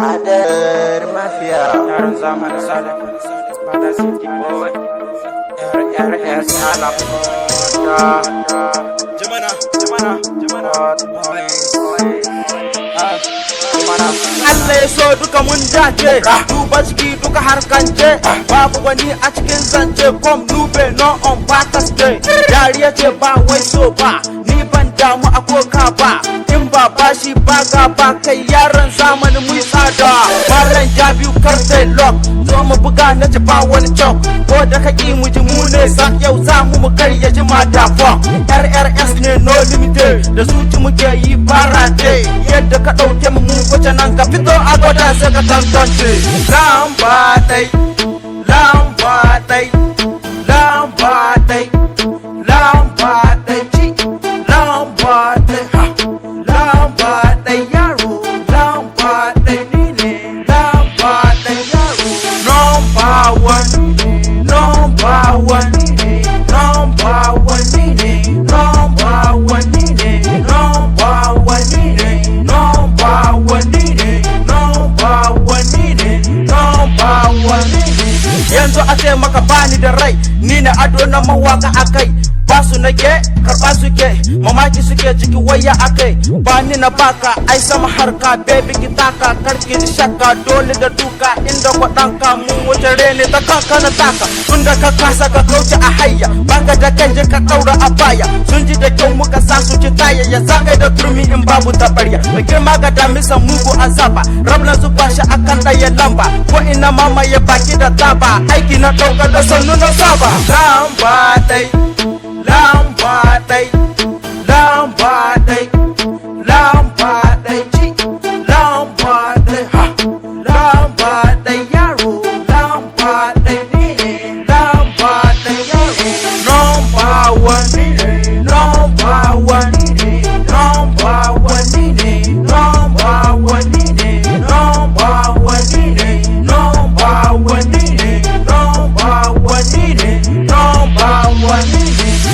Adar Mafia yaran zaman salaf pada city boy RRS anak muda gimana Allah ya so duka mun dace duba ciki duka harkance babu wani a cikin zance kom nube no on bakas day dariya ce ba wai so ba ni ban damu a koka ba in ba bashi ba ga ba kai yaran zamanin mu tsada maran ya biyu kartai lock zo mu buga na ci ba wani chok ko da kaki mu ji mu ne san yau za mu karya ji mata fa RRS ne no limited da su ci muke yi barate yadda ka dauke mu kwace nan ka fito a gwada sai ka tantance lamba dai lamba dai lamba dai lamba dai ci lamba dai ha lamba dai yaro lamba dai ni ne lamba dai yaro number one number one number one ni ne number one ni ne number one ni ne number one ni ne number one ni ne number one ni ne yanzu a ce maka bani da rai ni na ado na mawaka akai basu nake karba suke mamaki suke ciki waya akai ba ni na baka ai sama harka baby ki taka karki da shakka dole da duka inda kwadanka mun wuce rene ta kanka na taka tunda ka kasa ka kauce a hayya baka da kai ka daura a baya sun ji da kyau muka sa su ci taya ya zagai da turmi in babu tabarya da girma ga damisa mugu azaba rablan su bashi akan daya lamba ko ina mama ya baki da taba aiki na dauka da sannu na saba lamba dai lamba dai lamba dai